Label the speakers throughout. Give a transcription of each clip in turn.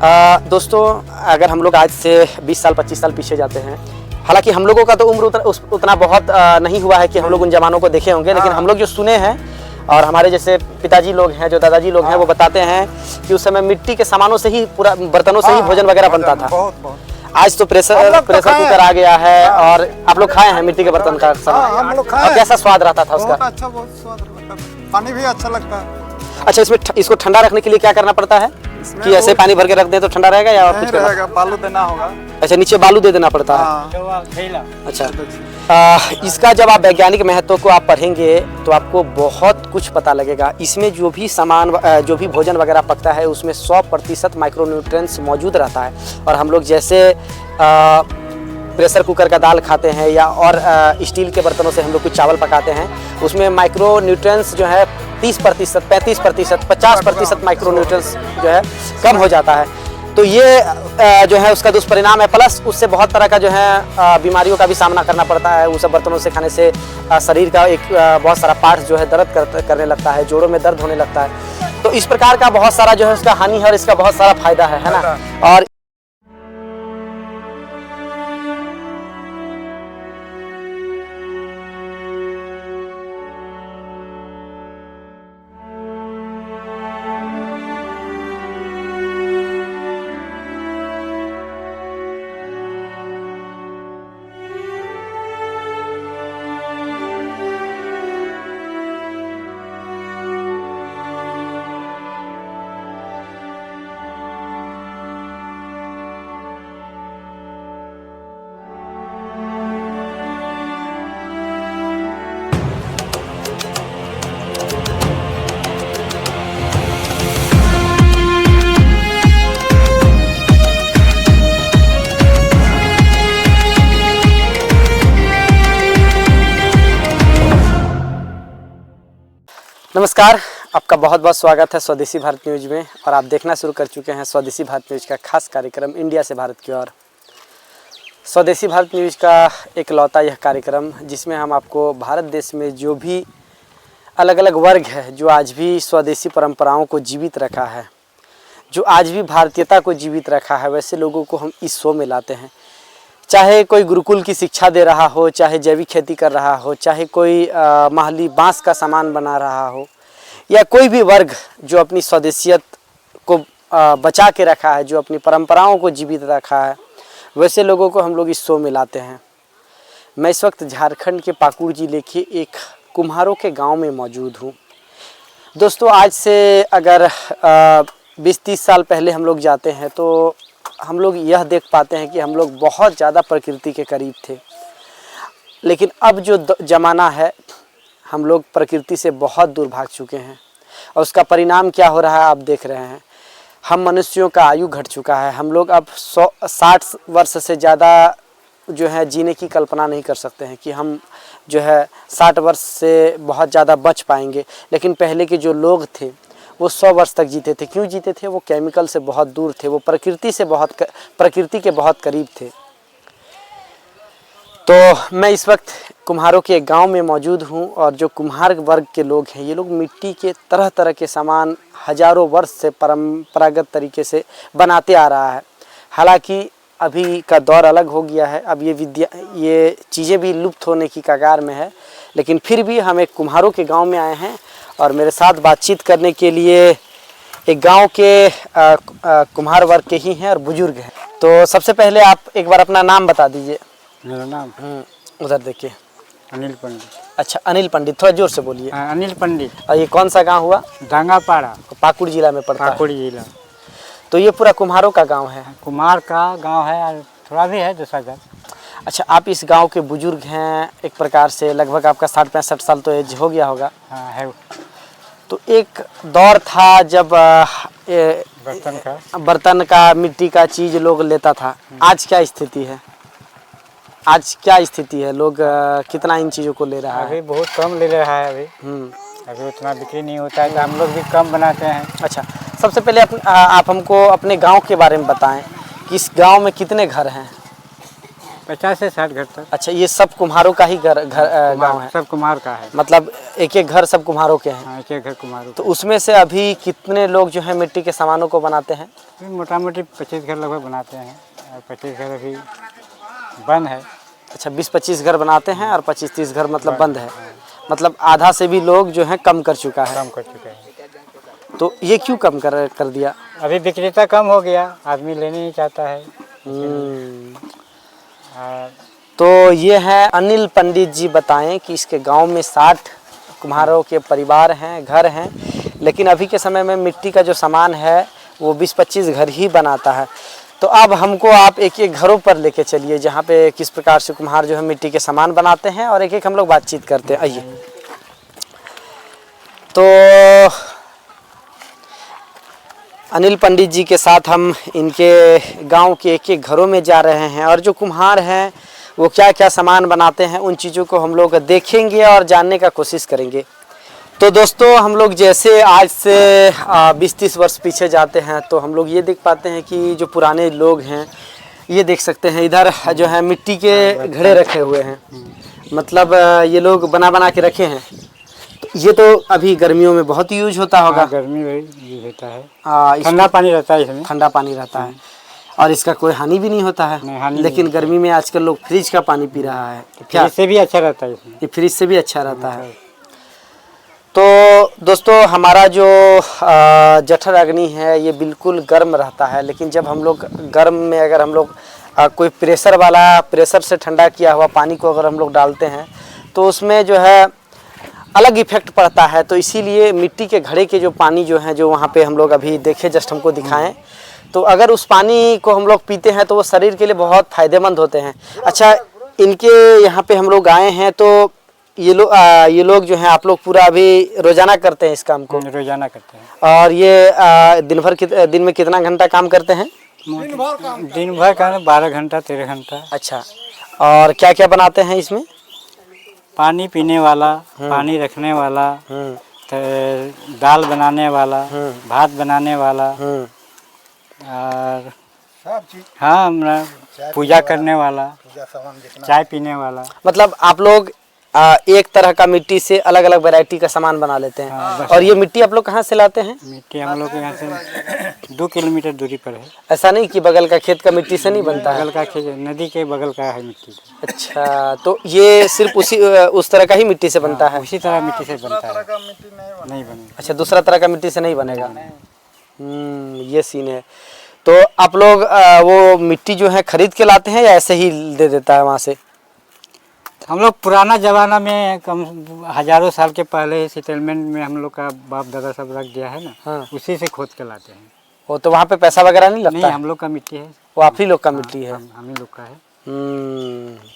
Speaker 1: दोस्तों, अगर हम लोग आज से 20 साल 25 साल पीछे जाते हैं, हालांकि हम लोगों का तो उम्र उतना बहुत नहीं हुआ है कि हम लोग उन जमानों को देखे होंगे, लेकिन हम लोग जो सुने हैं और हमारे जैसे पिताजी लोग हैं, जो दादाजी लोग हैं, वो बताते हैं कि उस समय मिट्टी के सामानों से ही, पूरा बर्तनों से ही भोजन वगैरह बनता था। आज तो प्रेशर कुकर आ गया है और आप लोग खाए हैं मिट्टी के बर्तन का सामान, और कैसा स्वाद रहता था उसका?
Speaker 2: अच्छा, बहुत स्वाद रहता है, पानी भी अच्छा लगता है।
Speaker 1: अच्छा, इसमें इसको ठंडा रखने के लिए क्या करना पड़ता है कि ऐसे पानी भर के रख दें तो ठंडा रहेगा या कुछ
Speaker 2: रहेगा? बालू देना होगा।
Speaker 1: अच्छा, नीचे बालू दे देना पड़ता है। अच्छा, इसका जब आप वैज्ञानिक महत्व को आप पढ़ेंगे तो आपको बहुत कुछ पता लगेगा। इसमें जो भी सामान, जो भी भोजन वगैरह पकता है, उसमें 100% माइक्रोन्यूट्रिएंट्स मौजूद रहता है। और हम लोग जैसे प्रेशर कुकर का दाल खाते हैं या और स्टील के बर्तनों से हम लोग कुछ चावल पकाते हैं, उसमें माइक्रोन्यूट्रिएंट्स जो है 30%, 35%, 50% माइक्रोन्यूट्रिएंट्स जो है कम हो जाता है। तो ये जो है उसका दुष्परिणाम है। प्लस उससे बहुत तरह का जो है बीमारियों का भी सामना करना पड़ता है। उस बर्तनों से खाने से शरीर का एक बहुत सारा पार्ट जो है दर्द करने लगता है, जोड़ों में दर्द होने लगता है। तो इस प्रकार का बहुत सारा जो है उसका हानि है और इसका बहुत सारा फायदा है ना। और नमस्कार, आपका बहुत बहुत स्वागत है स्वदेशी भारत न्यूज में। और आप देखना शुरू कर चुके हैं स्वदेशी भारत न्यूज का खास कार्यक्रम इंडिया से भारत की ओर। स्वदेशी भारत न्यूज का एक लौता यह कार्यक्रम जिसमें हम आपको भारत देश में जो भी अलग अलग वर्ग है, जो आज भी स्वदेशी परंपराओं को जीवित रखा है, जो आज भी भारतीयता को जीवित रखा है, वैसे लोगों को हम इस शो में लाते हैं। चाहे कोई गुरुकुल की शिक्षा दे रहा हो, चाहे जैविक खेती कर रहा हो, चाहे कोई महली बांस का सामान बना रहा हो, या कोई भी वर्ग जो अपनी स्वदेशियत को बचा के रखा है, जो अपनी परंपराओं को जीवित रखा है, वैसे लोगों को हम लोग इस शो में लाते हैं। मैं इस वक्त झारखंड के पाकुड़ जिले के एक कुम्हारों के गांव में मौजूद हूं। दोस्तों, आज से अगर 20-30 साल पहले हम लोग जाते हैं तो हम लोग यह देख पाते हैं कि हम लोग बहुत ज़्यादा प्रकृति के करीब थे। लेकिन अब जो ज़माना है, हम लोग प्रकृति से बहुत दूर भाग चुके हैं और उसका परिणाम क्या हो रहा है आप देख रहे हैं। हम मनुष्यों का आयु घट चुका है। हम लोग अब 60 वर्ष से ज़्यादा जो है जीने की कल्पना नहीं कर सकते हैं कि हम जो है 60 वर्ष से बहुत ज़्यादा बच पाएंगे। लेकिन पहले के जो लोग थे वो 100 वर्ष तक जीते थे। क्यों जीते थे? वो केमिकल से बहुत दूर थे, वो प्रकृति के बहुत करीब थे। तो मैं इस वक्त कुम्हारों के एक गांव में मौजूद हूं और जो कुम्हार वर्ग के लोग हैं, ये लोग मिट्टी के तरह तरह के सामान हजारों वर्ष से परंपरागत तरीके से बनाते आ रहा है। हालांकि अभी का दौर अलग हो गया है, अब ये चीज़ें भी लुप्त होने की कगार में है। लेकिन फिर भी हम एक कुम्हारों के गाँव में आए हैं और मेरे साथ बातचीत करने के लिए एक गांव के कुम्हार वर्ग के ही हैं और बुजुर्ग हैं। तो सबसे पहले आप एक बार अपना नाम बता दीजिए।
Speaker 2: मेरा नाम
Speaker 1: उधर देखिए,
Speaker 2: अनिल पंडित।
Speaker 1: अच्छा, अनिल पंडित, थोड़ा जोर से बोलिए।
Speaker 2: अनिल पंडित।
Speaker 1: और ये कौन सा गांव हुआ?
Speaker 2: डांगापाड़ा,
Speaker 1: पाकुड़ जिला में पड़ता है।
Speaker 2: पाकुड़ जिला।
Speaker 1: तो ये पूरा कुम्हारों का गाँव है?
Speaker 2: कुम्हार का गाँव है और थोड़ा भी है दूसरा घर।
Speaker 1: अच्छा, आप इस गाँव के बुजुर्ग हैं एक प्रकार से, लगभग आपका 60-65 साल तो एज हो गया होगा।
Speaker 2: हाँ है।
Speaker 1: तो एक दौर था जब बर्तन का मिट्टी का चीज लोग लेता था। आज क्या स्थिति है? आज क्या स्थिति है? लोग कितना इन चीज़ों को ले रहा है?
Speaker 2: अभी बहुत कम ले रहा है। अभी उतना बिक्री नहीं होता है तो हम लोग भी कम बनाते हैं।
Speaker 1: अच्छा, सबसे पहले आप हमको अपने गांव के बारे में बताएं कि इस गांव में कितने घर हैं?
Speaker 2: 50 से 60 घर तक।
Speaker 1: अच्छा, ये सब कुम्हारों का ही गांव है?
Speaker 2: सब कुम्हार का है।
Speaker 1: मतलब एक एक घर सब कुम्हारों के हैं?
Speaker 2: हाँ, एक एक घर कुम्हारों।
Speaker 1: तो उसमें से अभी कितने लोग जो है मिट्टी के सामानों को बनाते हैं?
Speaker 2: मोटा मोटी 25 घर लगभग बनाते हैं और 25 घर अभी बंद है।
Speaker 1: अच्छा, 20-25 घर बनाते हैं और 25-30 घर मतलब बंद है। मतलब आधा से भी लोग जो है कम कर चुका है।
Speaker 2: कम कर चुके हैं।
Speaker 1: तो ये क्यों कम कर दिया?
Speaker 2: अभी विक्रेता कम हो गया, आदमी लेने नहीं चाहता है।
Speaker 1: तो ये है अनिल पंडित जी, बताएं कि इसके गांव में 60 कुम्हारों के परिवार हैं, घर हैं, लेकिन अभी के समय में मिट्टी का जो सामान है वो 20-25 घर ही बनाता है। तो अब हमको आप एक एक घरों पर लेके चलिए जहाँ पे किस प्रकार से कुम्हार जो है मिट्टी के सामान बनाते हैं, और एक एक हम लोग बातचीत करते हैं। आइए। तो अनिल पंडित जी के साथ हम इनके गांव के एक एक घरों में जा रहे हैं, और जो कुम्हार हैं वो क्या क्या सामान बनाते हैं उन चीज़ों को हम लोग देखेंगे और जानने का कोशिश करेंगे। तो दोस्तों, हम लोग जैसे आज से 20-30 वर्ष पीछे जाते हैं तो हम लोग ये देख पाते हैं कि जो पुराने लोग हैं, ये देख सकते हैं इधर जो है मिट्टी के घड़े रखे हुए हैं। मतलब ये लोग बना के रखे हैं। तो ये तो अभी गर्मियों में बहुत यूज होता होगा।
Speaker 2: गर्मी में यूज होता है।
Speaker 1: ठंडा
Speaker 2: पानी रहता है इसमें।
Speaker 1: ठंडा पानी रहता है और इसका कोई हानि भी नहीं होता है। लेकिन गर्मी में आजकल लोग फ्रिज का पानी पी रहा है। क्या
Speaker 2: इससे भी अच्छा रहता है इसमें?
Speaker 1: ये फ्रिज से भी अच्छा रहता है। तो दोस्तों, हमारा जो जठर अग्नि है ये बिल्कुल गर्म रहता है, लेकिन जब हम लोग गर्म में अगर हम लोग कोई प्रेशर से ठंडा किया हुआ पानी को अगर हम लोग डालते हैं तो उसमें जो है अलग इफेक्ट पड़ता है। तो इसीलिए मिट्टी के घड़े के जो पानी जो है, जो वहाँ पे हम लोग अभी देखे, जस्ट हमको दिखाएं, तो अगर उस पानी को हम लोग पीते हैं तो वो शरीर के लिए बहुत फ़ायदेमंद होते हैं। अच्छा, इनके यहाँ पे हम लोग आए हैं तो ये लोग जो हैं, आप लोग पूरा अभी रोजाना करते हैं इस काम को?
Speaker 2: रोजाना करते हैं।
Speaker 1: और ये दिन में कितना घंटा काम करते हैं?
Speaker 2: दिन भर का 12 घंटा 13 घंटा।
Speaker 1: अच्छा, और क्या क्या बनाते हैं इसमें?
Speaker 2: पानी पीने वाला, पानी रखने वाला, दाल बनाने वाला, भात बनाने वाला, और हाँ, पूजा करने वाला, चाय पीने वाला।
Speaker 1: मतलब आप लोग एक तरह का मिट्टी से अलग अलग वैरायटी का सामान बना लेते हैं। और ये मिट्टी आप लोग कहाँ से लाते हैं?
Speaker 2: मिट्टी हम लोग यहाँ से 2 किलोमीटर दूरी पर है।
Speaker 1: ऐसा नहीं कि बगल का खेत का मिट्टी से नहीं बनता है?
Speaker 2: बगल का खेत, नदी के बगल का है मिट्टी।
Speaker 1: अच्छा, तो ये सिर्फ उस तरह का ही मिट्टी से बनता है?
Speaker 2: उसी तरह मिट्टी से बनता है। नहीं बनेगा।
Speaker 1: अच्छा, दूसरा तरह का मिट्टी से नहीं बनेगा। ये सीन है। तो आप लोग वो मिट्टी जो है खरीद के लाते हैं या ऐसे ही दे देता है वहाँ से?
Speaker 2: हम लोग पुराना जमाना में कम हजारों साल के पहले सेटलमेंट में हम लोग का बाप दादा सब रख दिया है ना। हाँ। उसी से खोद के लाते हैं।
Speaker 1: वो तो वहाँ पे पैसा वगैरह नहीं लगता?
Speaker 2: नहीं, हम लोग का मिट्टी है।
Speaker 1: वो आप ही लोग का मिट्टी है?
Speaker 2: हम ही लोग का है।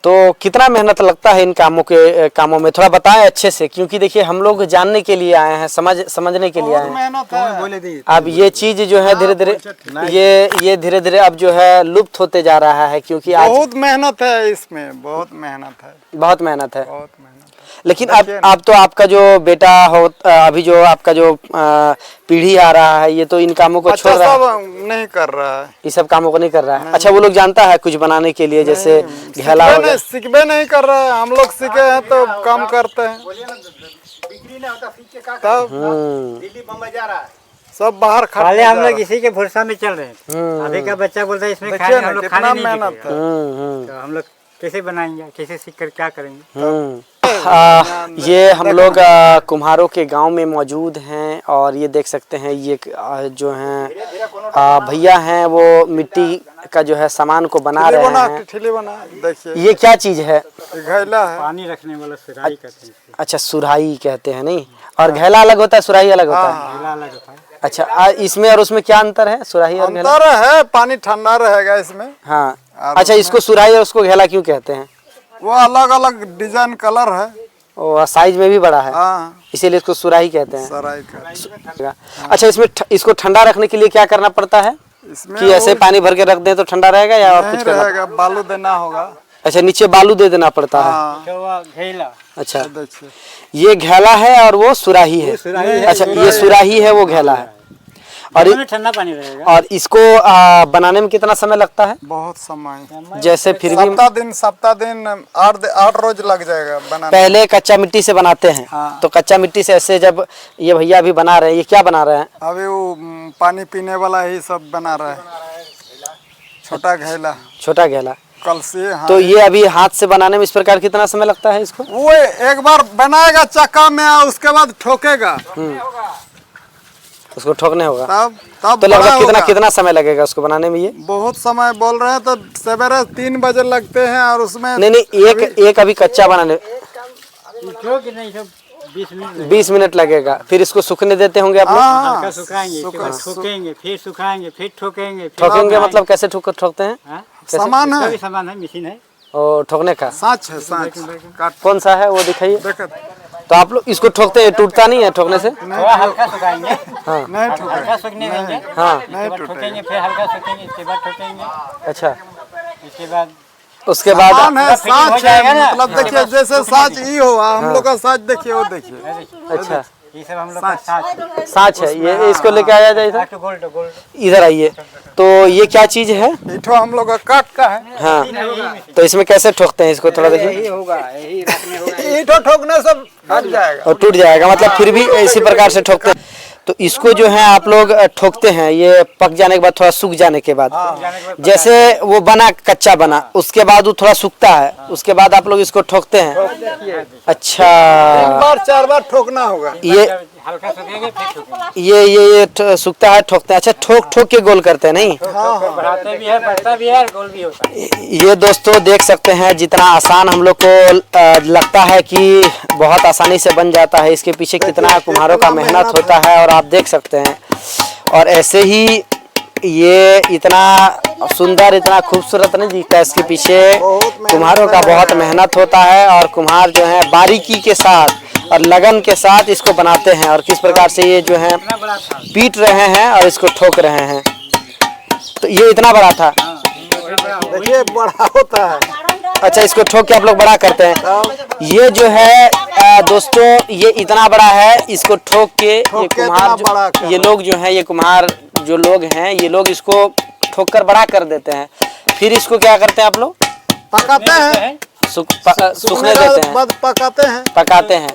Speaker 1: तो कितना मेहनत लगता है इन कामों में, थोड़ा बताएं अच्छे से, क्योंकि देखिए हम लोग जानने के लिए आए हैं, समझने के लिए आए हैं। अब ये चीज जो है धीरे धीरे ये धीरे धीरे अब जो है लुप्त होते जा रहा है, क्योंकि
Speaker 3: बहुत मेहनत है इसमें, बहुत मेहनत है।
Speaker 1: बहुत मेहनत है। लेकिन अब तो आपका जो बेटा हो, अभी जो आपका जो पीढ़ी आ रहा है, ये तो इन कामों को छोड़ रहा है,
Speaker 3: नहीं कर रहा है,
Speaker 1: ये सब कामों को नहीं कर रहा है। अच्छा, वो लोग जानता है कुछ बनाने के लिए, जैसे घेला हो गया?
Speaker 3: सीखबे नहीं कर रहा है। हम लोग सीखे हैं तो काम करते हैं। सब बाहर
Speaker 2: खाते, हम लोग इसी के भरोसा में चल रहे हैं। अभी का बच्चा बोलता है इसमें खाने, हम लोग खाने नहीं मेहनत है। तो हम लोग कैसे बनाएंगे, कैसे सीख कर क्या करेंगे?
Speaker 1: ये हम लोग कुम्हारों के गांव में मौजूद हैं, और ये देख सकते हैं ये जो हैं भैया हैं, वो मिट्टी का जो है सामान को बना रहे हैं।
Speaker 3: देखिए,
Speaker 1: ये क्या चीज है?
Speaker 3: घैला है।
Speaker 2: पानी रखने वाला सुराही कहते हैं।
Speaker 1: अच्छा, सुराही कहते हैं। नहीं, और घैला अलग होता है, सुराही अलग होता है?
Speaker 2: घैला अलग होता है।
Speaker 1: अच्छा, इसमें और उसमें क्या अंतर है, सुराही और घैला?
Speaker 3: अंतर है, पानी ठंडा रहेगा इसमें।
Speaker 1: हाँ। अच्छा, इसको सुराही और उसको घेला क्यों कहते हैं?
Speaker 3: वो अलग अलग डिजाइन कलर है,
Speaker 1: और साइज में भी बड़ा है।
Speaker 3: हाँ,
Speaker 1: इसीलिए इसको सुराही कहते हैं।
Speaker 3: सुराही का।
Speaker 1: अच्छा, इसमें इसको ठंडा रखने के लिए क्या करना पड़ता है? कि ऐसे पानी भर के रख दें तो ठंडा रहेगा या और कुछ करना
Speaker 3: रहेगा? बालू देना होगा।
Speaker 1: अच्छा, नीचे बालू दे देना पड़ता है।
Speaker 2: घेला।
Speaker 1: अच्छा, ये घेला है और वो सुराही है। अच्छा, ये सुराही है, वो घेला है। और
Speaker 2: इसमें ठंडा पानी रहेगा।
Speaker 1: और इसको बनाने में कितना समय लगता है?
Speaker 3: बहुत समय,
Speaker 1: जैसे फिर भी
Speaker 3: सप्ताह दिन 8 रोज लग जाएगा बनाने।
Speaker 1: पहले कच्चा मिट्टी से बनाते हैं।
Speaker 3: हाँ।
Speaker 1: तो कच्चा मिट्टी से ऐसे जब ये भैया अभी बना रहे हैं, ये क्या बना रहे हैं?
Speaker 3: अभी वो पानी पीने वाला ही सब बना रहा है, छोटा घेला,
Speaker 1: छोटा घेला।
Speaker 3: कल से। हाँ।
Speaker 1: तो ये अभी हाथ से बनाने में इस प्रकार कितना समय लगता है इसको?
Speaker 3: वो एक बार बनाएगा चक्का में और उसके बाद ठोकेगा,
Speaker 1: उसको ठोकने होगा।
Speaker 3: तब
Speaker 1: तो
Speaker 3: बड़ा
Speaker 1: लगभग
Speaker 3: होगा।
Speaker 1: कितना समय लगेगा उसको बनाने में? ये
Speaker 3: बहुत समय बोल रहे हैं तो सवेरे 3 बजे लगते हैं और उसमें
Speaker 1: नहीं एक अभी कच्चा बनाने 20 मिनट लगेगा। फिर इसको सूखने देते होंगे आप लोग?
Speaker 2: हल्का सुखाएंगे, ठोकेंगे, फिर सुखाएंगे, फिर ठोकेंगे।
Speaker 1: ठोकेंगे मतलब कैसे ठोकते हैं?
Speaker 3: सामान है,
Speaker 2: सामान है, मशीन है।
Speaker 1: और ठोकने का
Speaker 3: साँच है, साँच
Speaker 1: कौन सा है वो दिखाइए।
Speaker 3: देखो,
Speaker 1: तो आप लोग इसको ठोकते हैं, टूटता नहीं है ठोकने से?
Speaker 2: थोड़ा हल्का सुखाएंगे,
Speaker 1: हाँ
Speaker 3: नहीं ठोकेगा।
Speaker 2: हल्का सूखने देंगे,
Speaker 1: हाँ।
Speaker 2: इसके बाद ठोकेंगे, फिर हल्का सूखेंगे, इसके बाद ठोकेंगे,
Speaker 1: अच्छा।
Speaker 2: इसके बाद
Speaker 1: उसके बाद
Speaker 3: सामान है,
Speaker 2: फिर हो
Speaker 3: साँच
Speaker 2: जाएगा
Speaker 3: है,
Speaker 2: ना।
Speaker 3: मतलब देखिए जैसे साँच ही हुआ, हम लोग का साँच देखिए, वो देखिए।
Speaker 1: अच्छा
Speaker 2: ये सब हम लोग का साथ
Speaker 1: साँच है ये, इसको लेके आया जाए इधर।
Speaker 2: गोल्ड गोल्ड
Speaker 1: इधर आइए। तो ये क्या चीज है?
Speaker 3: इठो हम लोग का काट का है।
Speaker 1: हाँ, तो इसमें कैसे ठोकते हैं इसको थोड़ा देखिए।
Speaker 2: होगा, यही रखने होगा।
Speaker 3: इठो ठोकने से हट जाएगा।
Speaker 1: और टूट जाएगा मतलब, फिर भी इसी प्रकार से ठोकते हैं। तो इसको जो है आप लोग ठोकते हैं, ये पक जाने के बाद, थोड़ा सूख जाने के बाद। जैसे वो बना, कच्चा बना, उसके बाद वो थोड़ा सूखता है, उसके बाद आप लोग इसको ठोकते हैं। अच्छा,
Speaker 3: 3 बार 4 बार ठोकना होगा।
Speaker 1: ये
Speaker 2: हल्का सूखेंगे, फिर ठोकेंगे।
Speaker 1: ये सूखता है, ठोकते हैं। अच्छा, ठोक के गोल करते हैं नहीं?
Speaker 2: बढ़ाते भी है, बढ़ता भी है, गोल भी होता है।
Speaker 1: ये दोस्तों देख सकते हैं, जितना आसान हम लोग को लगता है कि बहुत आसानी से बन जाता है, इसके पीछे कितना कुम्हारों का मेहनत होता है, और आप देख सकते हैं। और ऐसे ही ये इतना सुंदर, इतना खूबसूरत नहीं दिखता है, इसके पीछे कुम्हारों का बहुत मेहनत होता है। और कुम्हार जो है बारीकी के साथ और लगन के साथ इसको बनाते हैं, और किस प्रकार से ये जो है पीट रहे हैं और इसको ठोक रहे हैं। तो ये इतना बड़ा था,
Speaker 3: देखिए बड़ा होता है।
Speaker 1: अच्छा, इसको ठोक के आप लोग बड़ा करते हैं। ये जो है दोस्तों, ये इतना बड़ा है, इसको ठोक के ये कुम्हार ये लोग जो है, ये कुम्हार जो लोग हैं, ये लोग इसको ठोक कर बड़ा कर देते हैं। फिर इसको क्या करते हैं आप लोग?
Speaker 3: पकाते हैं,
Speaker 1: सूखने देते हैं,
Speaker 3: बाद पकाते हैं,
Speaker 1: पकाते हैं,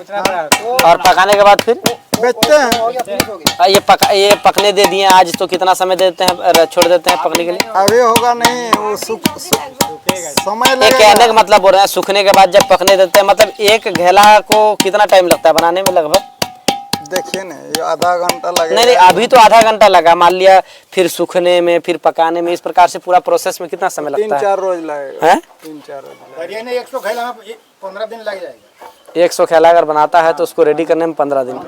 Speaker 1: और पकाने के बाद फिर
Speaker 3: बेचते हैं।
Speaker 1: ये पकने दे दिए आज, तो कितना समय देते हैं, छोड़ देते हैं पकने के लिए?
Speaker 3: अभी होगा नहीं, वो समय
Speaker 1: ये
Speaker 3: लगेगा।
Speaker 1: कहने का मतलब बोल रहे हैं, सूखने के बाद जब पकने देते हैं, मतलब एक घेला को कितना टाइम लगता है बनाने में लगभग?
Speaker 3: देखिए ना, ये आधा घंटा लगेगा।
Speaker 1: नहीं, अभी तो आधा घंटा लगा, मान लिया फिर सूखने में, फिर पकाने में, इस प्रकार से पूरा प्रोसेस में कितना समय लगता है?
Speaker 3: 3-4 रोज लगेगा।
Speaker 1: हैं?
Speaker 3: 3-4 रोज।
Speaker 2: 15 दिन लग जाएगा।
Speaker 1: 100 घेला अगर बनाता है तो उसको रेडी करने में 15 दिन।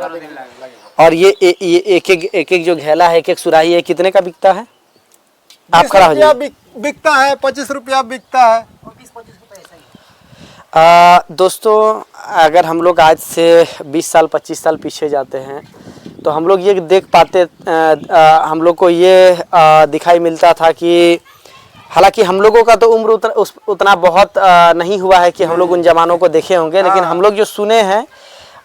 Speaker 1: और ये एक जो घेला है, एक सुराही है, कितने का बिकता है? आप खड़ा हो जाइए।
Speaker 3: बिकता है 25 रुपया बिकता है।
Speaker 1: दोस्तों, अगर हम लोग आज से 20 साल 25 साल पीछे जाते हैं, तो हम लोग ये देख पाते, हम लोग को ये दिखाई मिलता था कि हालांकि हम लोगों का तो उम्र उतना बहुत नहीं हुआ है कि हम लोग उन जमानों को देखे होंगे, लेकिन हम लोग जो सुने हैं,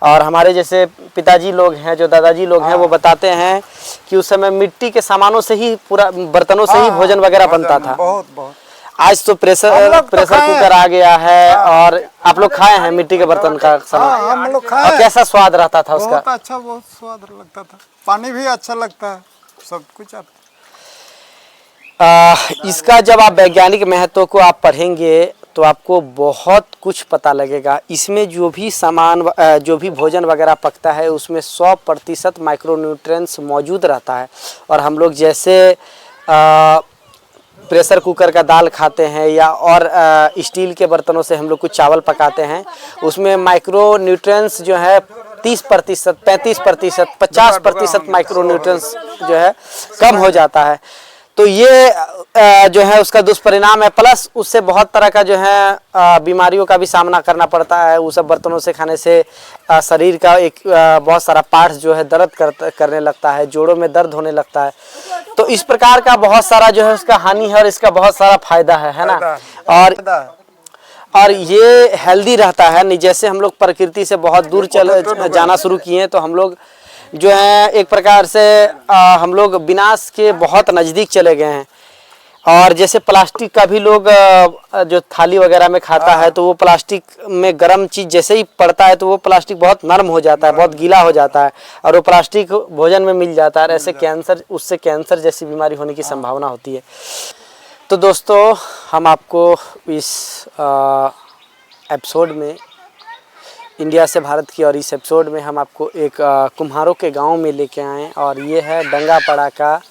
Speaker 1: और हमारे जैसे पिताजी लोग हैं, जो दादाजी लोग हैं, वो बताते हैं कि उस समय मिट्टी के सामानों से ही, पूरा बर्तनों से ही भोजन वगैरह बनता था।
Speaker 3: बहुत
Speaker 1: आज तो प्रेशर कुकर आ गया है, और आप लोग खाए हैं मिट्टी के बर्तन का सामान?
Speaker 3: हम लोग खाए।
Speaker 1: और कैसा स्वाद रहता था उसका?
Speaker 3: बहुत अच्छा, बहुत स्वाद लगता था, पानी भी अच्छा लगता है, सब कुछ आता।
Speaker 1: इसका जब आप वैज्ञानिक महत्व को आप पढ़ेंगे तो आपको बहुत कुछ पता लगेगा। इसमें जो भी सामान, जो भी भोजन वगैरह पकता है, उसमें 100% माइक्रोन्यूट्रिएंट्स मौजूद रहता है। और हम लोग जैसे प्रेशर कुकर का दाल खाते हैं, या और स्टील के बर्तनों से हम लोग कुछ चावल पकाते हैं, उसमें माइक्रोन्यूट्रिएंट्स जो है 30%, 35%, 50% माइक्रोन्यूट्रिएंट्स जो है कम हो जाता है। तो ये जो है उसका दुष्परिणाम है। प्लस उससे बहुत तरह का जो है बीमारियों का भी सामना करना पड़ता है। वो सब बर्तनों से खाने से शरीर का एक बहुत सारा पार्ट जो है दर्द करने लगता है, जोड़ों में दर्द होने लगता है। तो इस प्रकार का बहुत सारा जो है उसका हानि है, और इसका बहुत सारा फायदा है ना। और ये हेल्दी रहता है नहीं। जैसे हम लोग प्रकृति से बहुत दूर जाना शुरू किए, तो हम लोग जो है एक प्रकार से हम लोग विनाश के बहुत नज़दीक चले गए हैं। और जैसे प्लास्टिक का भी लोग जो थाली वगैरह में खाता है तो वो प्लास्टिक में गर्म चीज़ जैसे ही पड़ता है तो वो प्लास्टिक बहुत नरम हो जाता है, बहुत गीला हो जाता है और वो प्लास्टिक भोजन में मिल जाता है, ऐसे कैंसर, उससे कैंसर जैसी बीमारी होने की संभावना होती है। तो दोस्तों, हम आपको इस एपिसोड में, इंडिया से भारत की, और इस एपिसोड में हम आपको एक कुम्हारों के गांव में लेके आए और ये है डंगापाड़ा का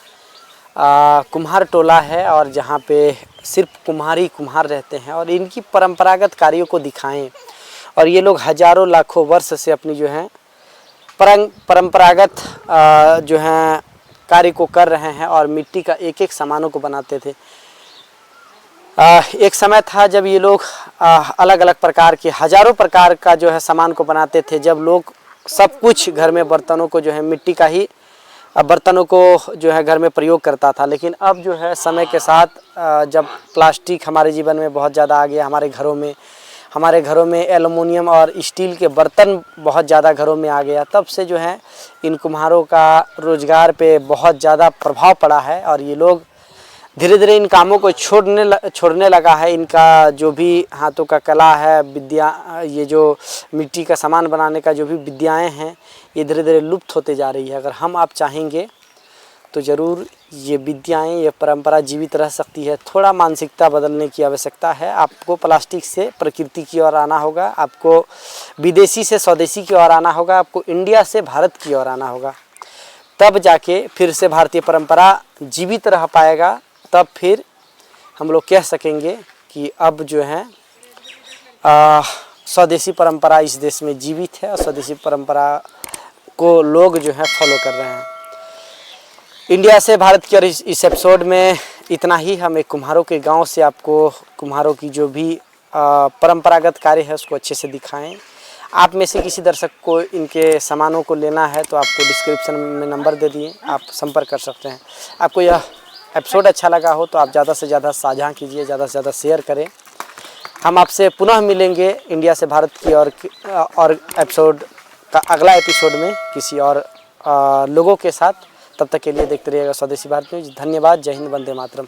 Speaker 1: कुम्हार टोला है, और जहाँ पे सिर्फ कुम्हार रहते हैं और इनकी परंपरागत कार्यों को दिखाएं। और ये लोग हजारों लाखों वर्ष से अपनी जो है परंपरागत जो है कार्य को कर रहे हैं और मिट्टी का एक एक सामानों को बनाते थे। एक समय था जब ये लोग अलग अलग प्रकार के हजारों प्रकार का जो है सामान को बनाते थे, जब लोग सब कुछ घर में बर्तनों को जो है मिट्टी का ही बर्तनों को जो है घर में प्रयोग करता था। लेकिन अब जो है समय के साथ जब प्लास्टिक हमारे जीवन में बहुत ज़्यादा आ गया, हमारे घरों में एल्युमिनियम और स्टील के बर्तन बहुत ज़्यादा घरों में आ गया, तब से जो है इन कुम्हारों का रोज़गार पे बहुत ज़्यादा प्रभाव पड़ा है और ये लोग धीरे धीरे इन कामों को छोड़ने लगा है। इनका जो भी हाथों का कला है, विद्या, ये जो मिट्टी का सामान बनाने का जो भी विद्याएं हैं, ये धीरे धीरे लुप्त होते जा रही है। अगर हम आप चाहेंगे तो ज़रूर ये विद्याएं, ये परंपरा जीवित रह सकती है। थोड़ा मानसिकता बदलने की आवश्यकता है। आपको प्लास्टिक से प्रकृति की ओर आना होगा, आपको विदेशी से स्वदेशी की ओर आना होगा, आपको इंडिया से भारत की ओर आना होगा, तब जाके फिर से भारतीय परंपरा जीवित रह पाएगा। तब फिर हम लोग कह सकेंगे कि अब जो है स्वदेशी परंपरा इस देश में जीवित है और स्वदेशी परंपरा को लोग जो है फॉलो कर रहे हैं। इंडिया से भारत की और इस एपिसोड में इतना ही। हम एक कुम्हारों के गांव से आपको कुम्हारों की जो भी परंपरागत कार्य है उसको अच्छे से दिखाएं। आप में से किसी दर्शक को इनके सामानों को लेना है तो आपको डिस्क्रिप्शन में नंबर दे दिए, आप संपर्क कर सकते हैं। आपको यह एपिसोड अच्छा लगा हो तो आप ज़्यादा से ज़्यादा साझा कीजिए, ज़्यादा से ज़्यादा शेयर करें। हम आपसे पुनः मिलेंगे इंडिया से भारत की और एपिसोड का अगला एपिसोड में किसी और लोगों के साथ। तब तक के लिए देखते रहिएगा स्वदेशी भारत न्यूज़। धन्यवाद। जय हिंद, वंदे मातरम।